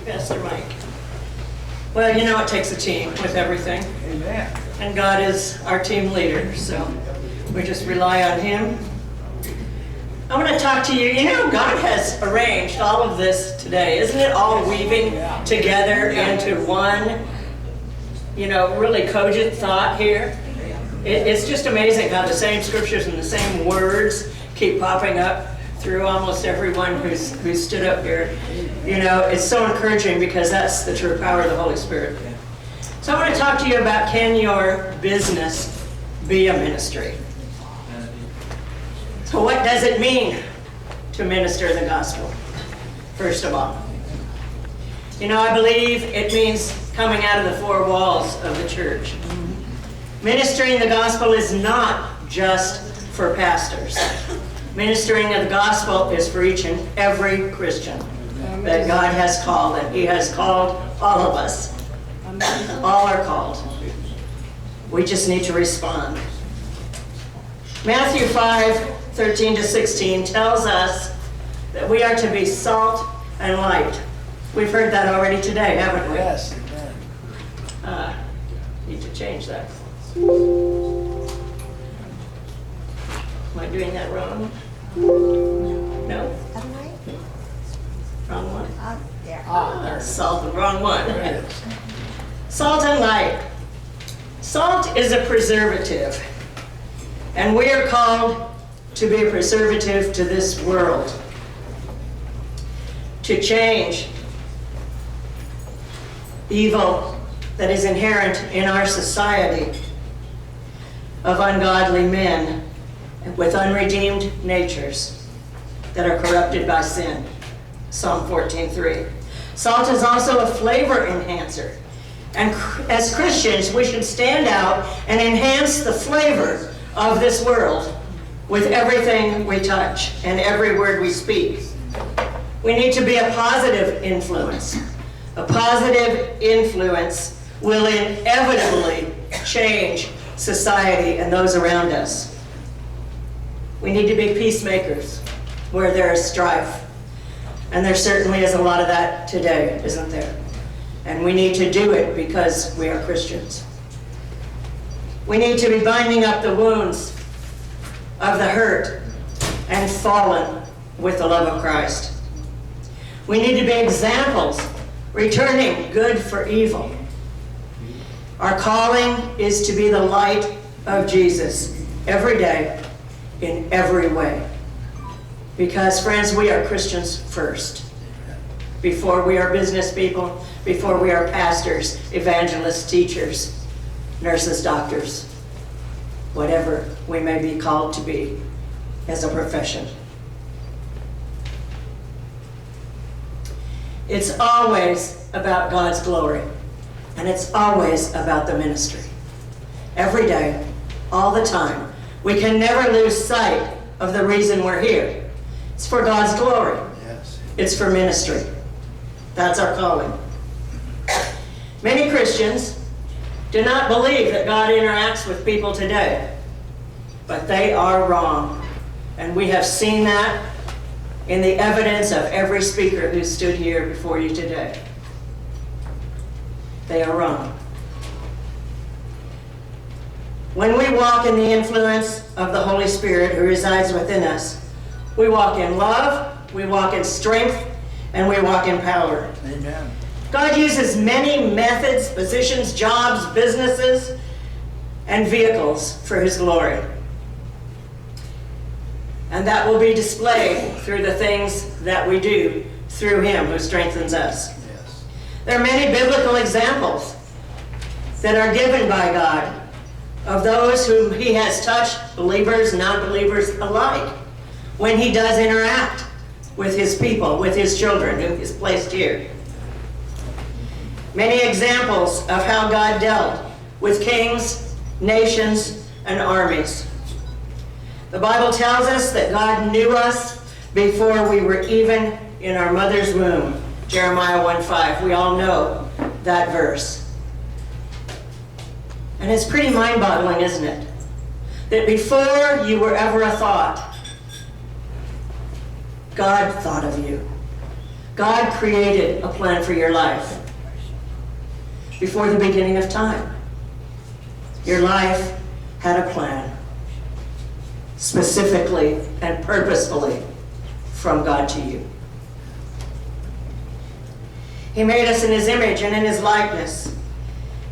Pastor Mike. Well, you know it takes a team with everything. Amen. And God is our team leader, so we just rely on Him. I want to talk to you. You know, God has arranged all of this today. Isn't it all weaving together into one, really cogent thought here? It's just amazing how the same scriptures and the same words keep popping up through almost everyone who's stood up here. It's so encouraging because that's the true power of the Holy Spirit. So I want to talk to you about, can your business be a ministry? So what does it mean to minister the gospel, first of all? I believe it means coming out of the four walls of the church. Ministering the gospel is not just for pastors. Ministering of the gospel is for each and every Christian that God has called, and He has called all of us. All are called. We just need to respond. Matthew 5:13-16 tells us that we are to be salt and light. We've heard that already today, haven't we? Yes. Need to change that. Am I doing that wrong? No? Wrong one? There. Salt, the wrong one. There it is. Salt and light. Salt is a preservative, and we are called to be a preservative to this world, to change evil that is inherent in our society of ungodly men with unredeemed natures that are corrupted by sin. Psalm 14:3. Salt is also a flavor enhancer. And as Christians, we should stand out and enhance the flavor of this world with everything we touch and every word we speak. We need to be a positive influence. A positive influence will inevitably change society and those around us. We need to be peacemakers where there is strife. And there certainly is a lot of that today, isn't there? And we need to do it because we are Christians. We need to be binding up the wounds of the hurt and fallen with the love of Christ. We need to be examples, returning good for evil. Our calling is to be the light of Jesus every day, in every way. Because, friends, we are Christians first. Before we are business people, before we are pastors, evangelists, teachers, nurses, doctors, whatever we may be called to be as a profession. It's always about God's glory, and it's always about the ministry. Every day, all the time. We can never lose sight of the reason we're here. It's for God's glory. Yes. It's for ministry. That's our calling. Many Christians do not believe that God interacts with people today, but they are wrong. And we have seen that in the evidence of every speaker who stood here before you today. They are wrong. When we walk in the influence of the Holy Spirit who resides within us, we walk in love, we walk in strength, and we walk in power. Amen. God uses many methods, positions, jobs, businesses, and vehicles for His glory. And that will be displayed through the things that we do through Him who strengthens us. Yes. There are many biblical examples that are given by God of those whom He has touched, believers, non-believers alike, when He does interact with His people, with His children whom He's placed here. Many examples of how God dealt with kings, nations, and armies. The Bible tells us that God knew us before we were even in our mother's womb. Jeremiah 1:5. We all know that verse. And it's pretty mind-boggling, isn't it? That before you were ever a thought, God thought of you. God created a plan for your life before the beginning of time. Your life had a plan, specifically and purposefully from God to you. He made us in his image and in his likeness.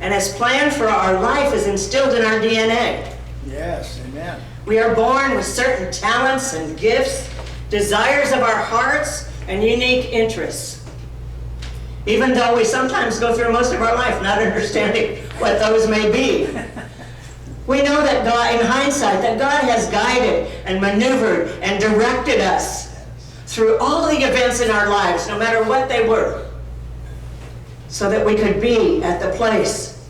And his plan for our life is instilled in our DNA. Yes, amen. We are born with certain talents and gifts, desires of our hearts, and unique interests. Even though we sometimes go through most of our life not understanding what those may be. We know that God, in hindsight, that God has guided and maneuvered and directed us through all the events in our lives, no matter what they were, so that we could be at the place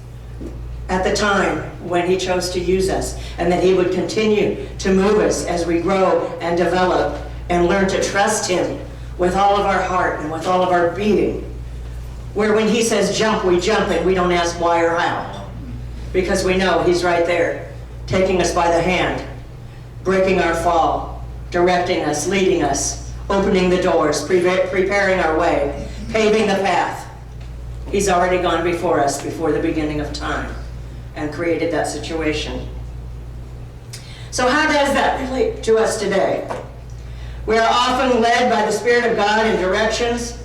at the time when he chose to use us, and that he would continue to move us as we grow and develop and learn to trust him with all of our heart and with all of our being. Where when he says jump, we jump, and we don't ask why or how, because we know he's right there, taking us by the hand, breaking our fall, directing us, leading us, opening the doors, preparing our way, paving the path. He's already gone before us before the beginning of time and created that situation. So how does that relate to us today? We are often led by the Spirit of God in directions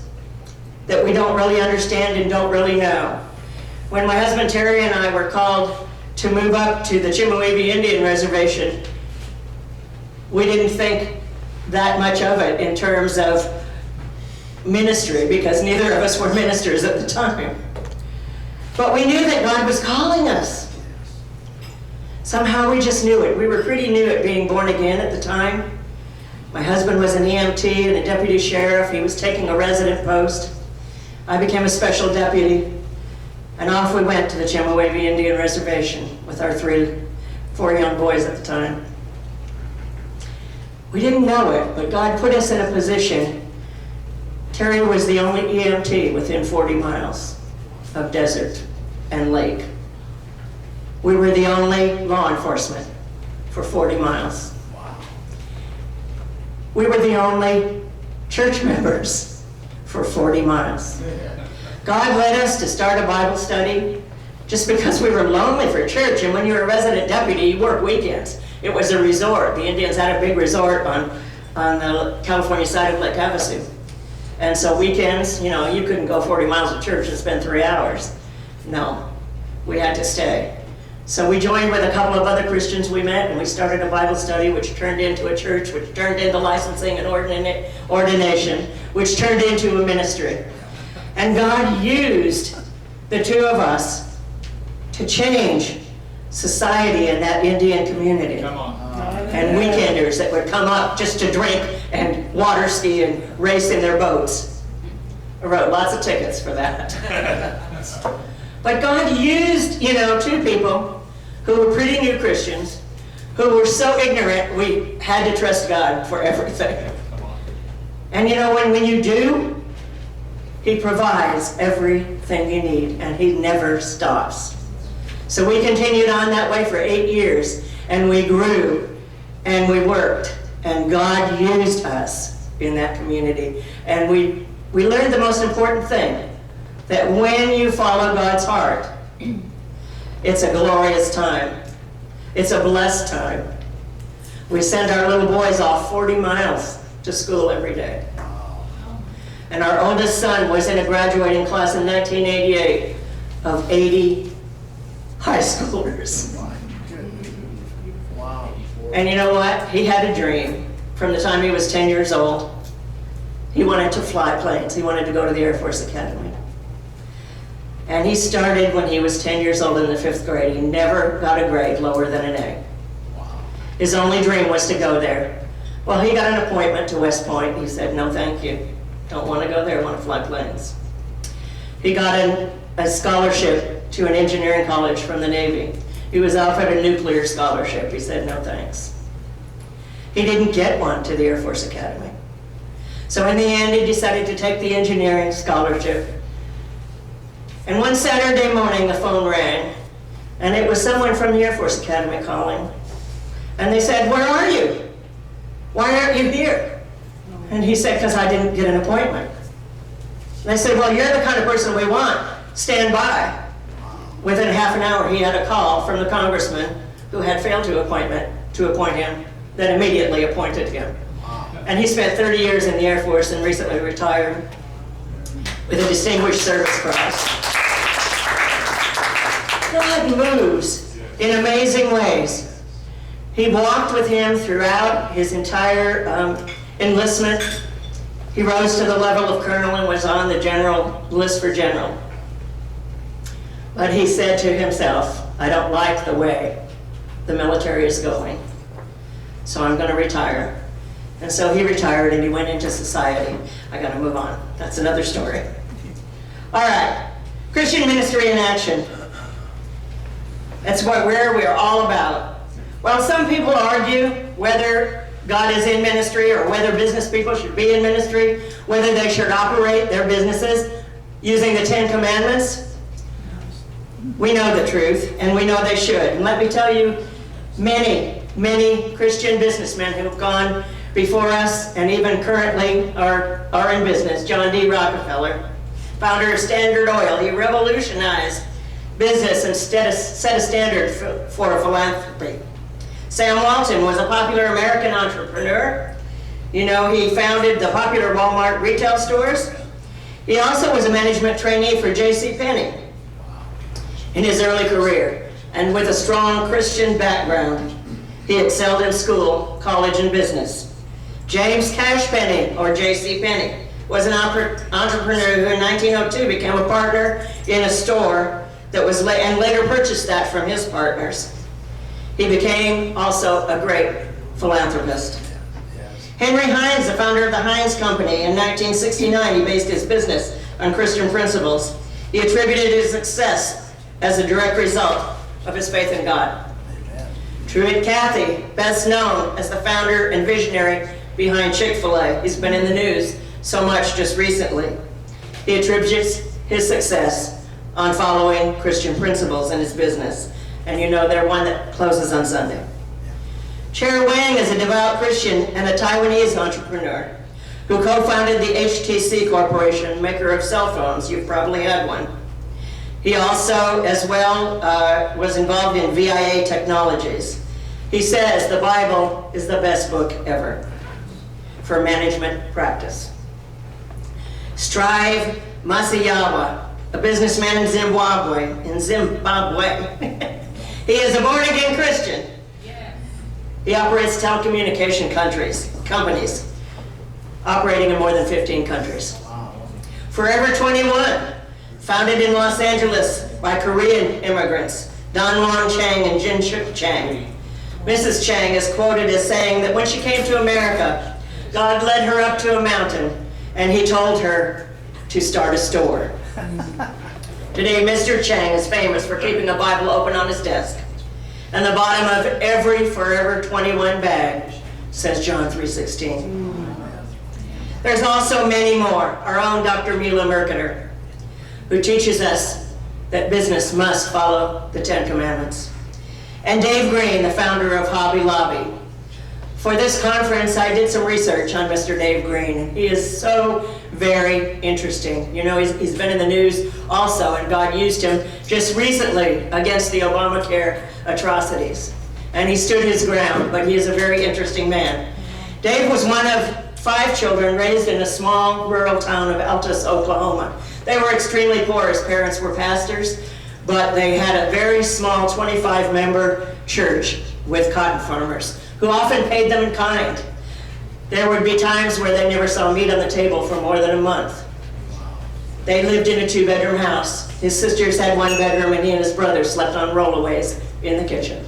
that we don't really understand and don't really know. When my husband Terry and I were called to move up to the Chemehuevi Indian Reservation, we didn't think that much of it in terms of ministry, because neither of us were ministers at the time. But we knew that God was calling us. Somehow we just knew it. We were pretty new at being born again at the time. My husband was an EMT and a deputy sheriff. He was taking a resident post. I became a special deputy. And off we went to the Chemehuevi Indian Reservation with our 4 young boys at the time. We didn't know it, but God put us in a position. Terry was the only EMT within 40 miles of desert and lake. We were the only law enforcement for 40 miles. Wow. We were the only church members for 40 miles. God led us to start a Bible study just because we were lonely for church. And when you're a resident deputy, you work weekends. It was a resort. The Indians had a big resort on the California side of Lake Havasu. And so weekends, you know, you couldn't go 40 miles to church and spend 3 hours. No, we had to stay. So we joined with a couple of other Christians we met, and we started a Bible study, which turned into a church, which turned into licensing and ordination, which turned into a ministry. And God used the two of us to change society in that Indian community. Come on. And weekenders that would come up just to drink and water ski and race in their boats. I wrote lots of tickets for that. But God used, two people who were pretty new Christians, who were so ignorant we had to trust God for everything. And when you do, he provides everything you need, and he never stops. So we continued on that way for 8 years, and we grew, and we worked, and God used us in that community. And we learned the most important thing, that when you follow God's heart, it's a glorious time. It's a blessed time. We send our little boys off 40 miles to school every day. And our oldest son was in a graduating class in 1988 of 80 high schoolers. Wow. And you know what? He had a dream from the time he was 10 years old. He wanted to fly planes. He wanted to go to the Air Force Academy. And he started when he was 10 years old in the 5th grade. He never got a grade lower than an A. Wow. His only dream was to go there. Well, he got an appointment to West Point. He said, no, thank you. Don't want to go there. I want to fly planes. He got a scholarship to an engineering college from the Navy. He was offered a nuclear scholarship. He said, no, thanks. He didn't get one to the Air Force Academy. So in the end, he decided to take the engineering scholarship. And one Saturday morning, the phone rang, and it was someone from the Air Force Academy calling. And they said, where are you? Why aren't you here? And he said, because I didn't get an appointment. And they said, well, you're the kind of person we want. Stand by. Within half an hour, he had a call from the congressman who had failed to appoint him, that immediately appointed him. And he spent 30 years in the Air Force and recently retired with a Distinguished Service Cross. God moves in amazing ways. He walked with him throughout his entire enlistment. He rose to the level of colonel and was on the general list for general. But he said to himself, I don't like the way the military is going, so I'm going to retire. And so he retired and he went into society. I got to move on. That's another story. All right, Christian ministry in action. That's where we're all about. Well, some people argue whether God is in ministry or whether business people should be in ministry, whether they should operate their businesses using the 10 Commandments. We know the truth, and we know they should. And let me tell you, many Christian businessmen who have gone before us and even currently are in business. John D. Rockefeller, founder of Standard Oil. He revolutionized business and set a standard for philanthropy. Sam Walton was a popular American entrepreneur. You know, he founded the popular Walmart retail stores. He also was a management trainee for J.C. Penney in his early career, and with a strong Christian background, he excelled in school, college, and business. James Cash Penney, or J.C. Penney, was an entrepreneur who in 1902 became a partner in a store that was and later purchased that from his partners. He became also a great philanthropist. Henry Heinz, the founder of the Heinz Company, in 1969, he based his business on Christian principles. He attributed his success as a direct result of his faith in God. Truett Cathy, best known as the founder and visionary behind Chick-fil-A. He's been in the news so much just recently. He attributes his success on following Christian principles in his business. And you know they're one that closes on Sunday. Cher Wang is a devout Christian and a Taiwanese entrepreneur who co-founded the HTC Corporation, maker of cell phones. You've probably had one. He also, as well, was involved in VIA Technologies. He says the Bible is the best book ever for management practice. Strive Masayawa, a businessman in Zimbabwe. He is a born-again Christian. He operates telecommunication companies, operating in more than 15 countries. Forever 21, founded in Los Angeles by Korean immigrants, Don Won Chang and Jin Shuk Chang. Mrs. Chang is quoted as saying that when she came to America, God led her up to a mountain and he told her to start a store. Today, Mr. Chang is famous for keeping a Bible open on his desk. And the bottom of every Forever 21 bag says John 3:16. There's also many more. Our own Dr. Mila Mercader, who teaches us that business must follow the 10 Commandments. And Dave Green, the founder of Hobby Lobby. For this conference, I did some research on Mr. Dave Green. He is so very interesting. You know, he's been in the news also, and God used him just recently against the Obamacare atrocities. And he stood his ground, but he is a very interesting man. Dave was one of 5 children raised in a small rural town of Altus, Oklahoma. They were extremely poor. His parents were pastors, but they had a very small 25-member church with cotton farmers who often paid them in kind. There would be times where they never saw meat on the table for more than a month. They lived in a 2-bedroom house. His sisters had 1 bedroom, and he and his brother slept on rollaways in the kitchen.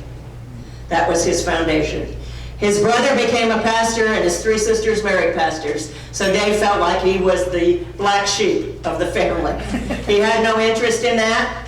That was his foundation. His brother became a pastor, and his 3 sisters married pastors. So Dave felt like he was the black sheep of the family. He had no interest in that,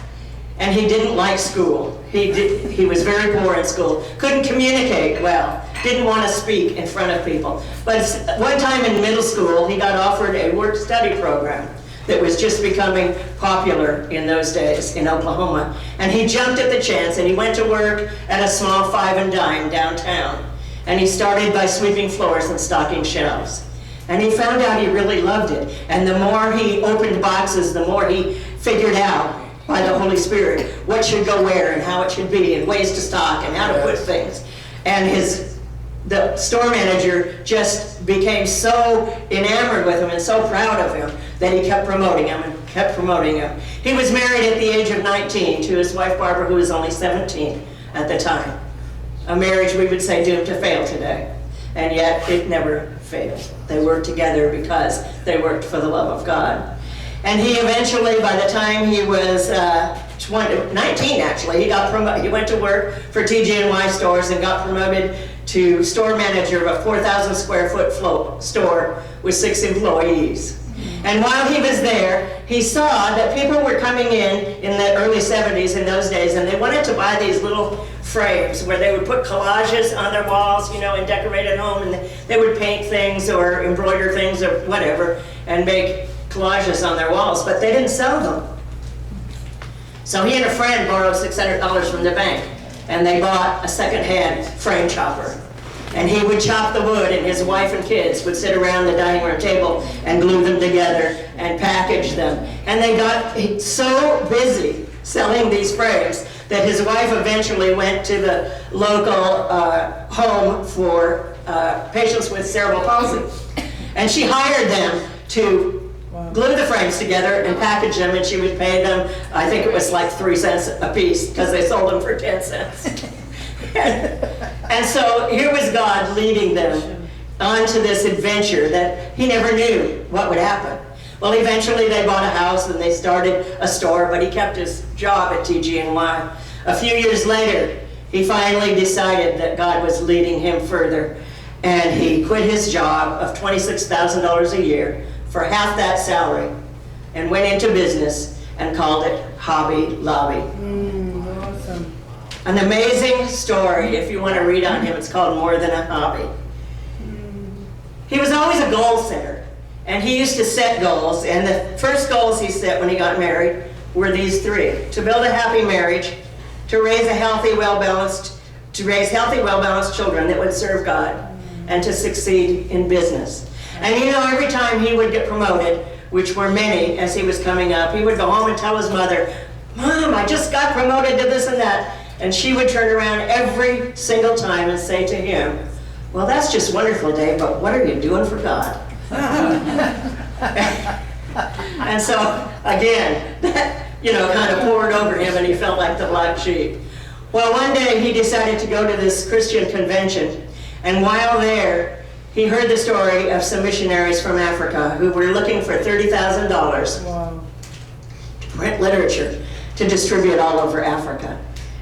and he didn't like school. He was very poor in school, couldn't communicate well, didn't want to speak in front of people. But one time in middle school, he got offered a work-study program that was just becoming popular in those days in Oklahoma. And he jumped at the chance, and he went to work at a small 5 and Dime downtown. And he started by sweeping floors and stocking shelves. And he found out he really loved it. And the more he opened boxes, the more he figured out by the Holy Spirit what should go where and how it should be and ways to stock and how to put things. And the store manager just became so enamored with him and so proud of him that he kept promoting him and kept promoting him. He was married at the age of 19 to his wife Barbara, who was only 17 at the time. A marriage we would say doomed to fail today. And yet it never failed. They worked together because they worked for the love of God. And he eventually, by the time he was 19 actually, he got promoted. He went to work for TG&Y stores and got promoted to store manager of a 4,000 square foot store with 6 employees. And while he was there, he saw that people were coming in the early 70s in those days, and they wanted to buy these little frames where they would put collages on their walls, you know, and decorate at home, and they would paint things or embroider things or whatever and make collages on their walls, but they didn't sell them. So he and a friend borrowed $600 from the bank, and they bought a second-hand frame chopper. And he would chop the wood, and his wife and kids would sit around the dining room table and glue them together and package them. And they got so busy selling these frames that his wife eventually went to the local home for patients with cerebral palsy. And she hired them to glue the frames together and package them, and she would pay them, I think it was like 3 cents a piece, because they sold them for 10 cents. And so here was God leading them onto this adventure that he never knew what would happen. Well, eventually they bought a house and they started a store, but he kept his job at TG&Y. A few years later, he finally decided that God was leading him further, and he quit his job of $26,000 a year for half that salary and went into business and called it Hobby Lobby. Awesome. An amazing story. If you want to read on him, it's called More Than a Hobby. He was always a goal setter, and he used to set goals, and the first goals he set when he got married were these 3: to build a happy marriage, to raise healthy, well-balanced children that would serve God, and to succeed in business. And you know, every time he would get promoted, which were many as he was coming up, he would go home and tell his mother, "Mom, I just got promoted to this and that." And she would turn around every single time and say to him, "Well, that's just wonderful, Dave, but what are you doing for God?" And so, again, that, kind of poured over him, and he felt like the black sheep. Well, one day he decided to go to this Christian convention, and while there, he heard the story of some missionaries from Africa who were looking for $30,000 to print literature to distribute all over Africa.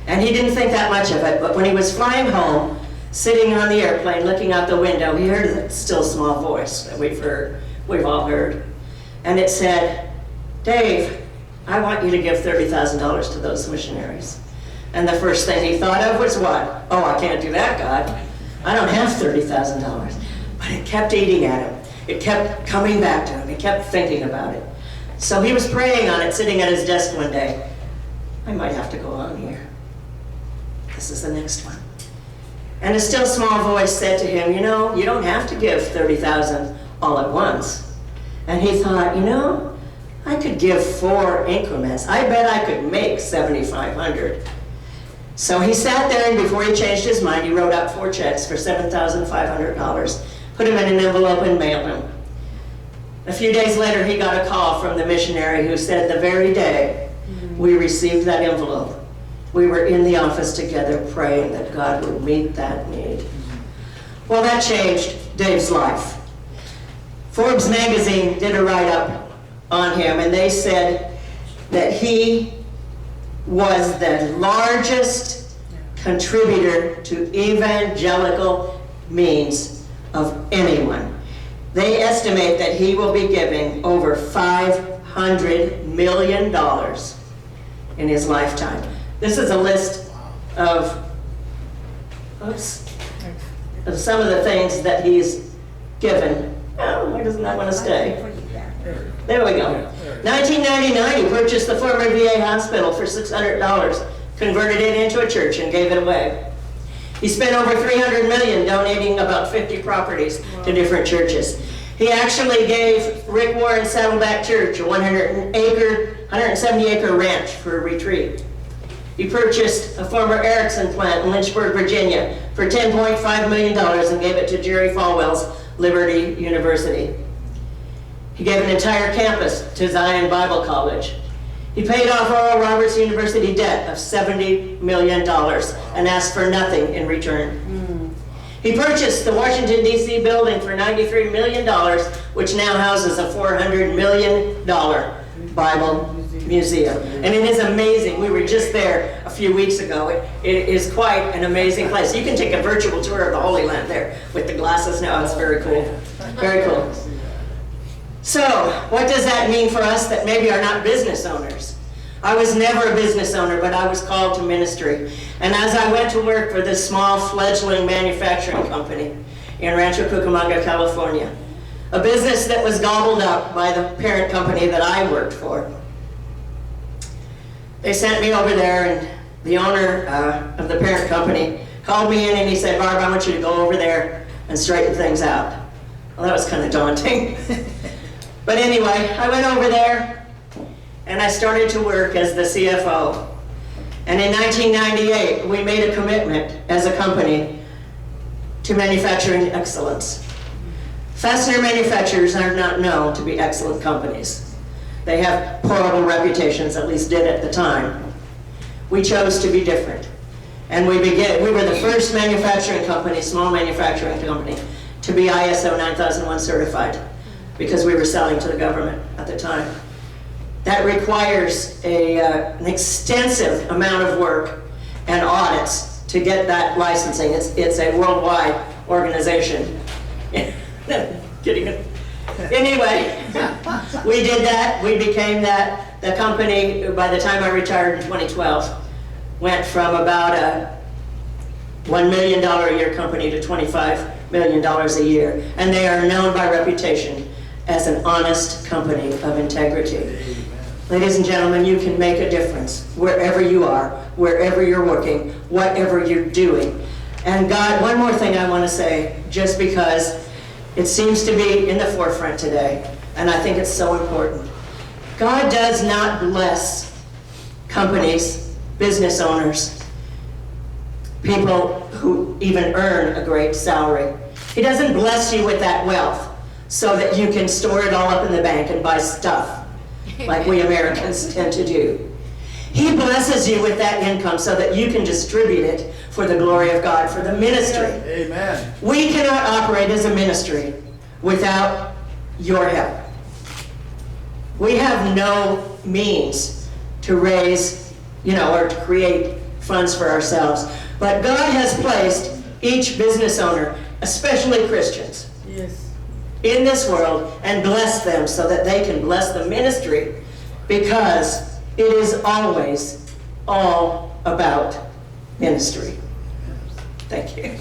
And he didn't think that much of it, but when he was flying home, sitting on the airplane, looking out the window, he heard a still small voice that we've all heard. And it said, "Dave, I want you to give $30,000 to those missionaries." And the first thing he thought of was what? "Oh, I can't do that, God. I don't have $30,000. But it kept eating at him. It kept coming back to him. He kept thinking about it. So he was praying on it, sitting at his desk one day. "I might have to go on here. This is the next one." And a still small voice said to him, "You don't have to give $30,000 all at once." And he thought, I could give 4 increments. I bet I could make $7,500. So he sat there, and before he changed his mind, he wrote out 4 checks for $7,500, put them in an envelope and mailed them. A few days later, he got a call from the missionary who said the very day we received that envelope, we were in the office together praying that God would meet that need. Well, that changed Dave's life. Forbes magazine did a write-up on him, and they said that he was the largest contributor to evangelical means of anyone. They estimate that he will be giving over $500 million in his lifetime. This is a list of some of the things that he's given. Oh, why doesn't that want to stay? There we go. 1999, he purchased the former VA hospital for $600, converted it into a church, and gave it away. He spent over $300 million donating about 50 properties to different churches. He actually gave Rick Warren Saddleback Church a 170-acre ranch for a retreat. He purchased a former Erickson plant in Lynchburg, Virginia for $10.5 million and gave it to Jerry Falwell's Liberty University. He gave an entire campus to Zion Bible College. He paid off Oral Roberts University debt of $70 million and asked for nothing in return. He purchased the Washington, D.C. building for $93 million, which now houses a $400 million Bible museum. And it is amazing. We were just there a few weeks ago. It is quite an amazing place. You can take a virtual tour of the Holy Land there with the glasses now. It's very cool. Very cool. So, what does that mean for us that maybe are not business owners? I was never a business owner, but I was called to ministry. And as I went to work for this small fledgling manufacturing company in Rancho Cucamonga, California, a business that was gobbled up by the parent company that I worked for, they sent me over there, and the owner of the parent company called me in and he said, "Barb, I want you to go over there and straighten things out." Well, that was kind of daunting. But anyway, I went over there and I started to work as the CFO. And in 1998, we made a commitment as a company to manufacturing excellence. Fastener manufacturers are not known to be excellent companies. They have horrible reputations, at least did at the time. We chose to be different. And we were the first manufacturing company, small manufacturing company, to be ISO 9001 certified, because we were selling to the government at the time. That requires an extensive amount of work and audits to get that licensing. It's a worldwide organization. Kidding. Anyway, we did that. We became that. The company, by the time I retired in 2012, went from about a $1 million a year company to $25 million a year. And they are known by reputation as an honest company of integrity. Ladies and gentlemen, you can make a difference wherever you are, wherever you're working, whatever you're doing. And God, one more thing I want to say, just because it seems to be in the forefront today, and I think it's so important. God does not bless companies, business owners, people who even earn a great salary. He doesn't bless you with that wealth so that you can store it all up in the bank and buy stuff like we Americans tend to do. He blesses you with that income so that you can distribute it for the glory of God, for the ministry. Amen. We cannot operate as a ministry without your help. We have no means to raise, or to create funds for ourselves. But God has placed each business owner, especially Christians, Yes. in this world and bless them so that they can bless the ministry, because it is always all about ministry. Thank you.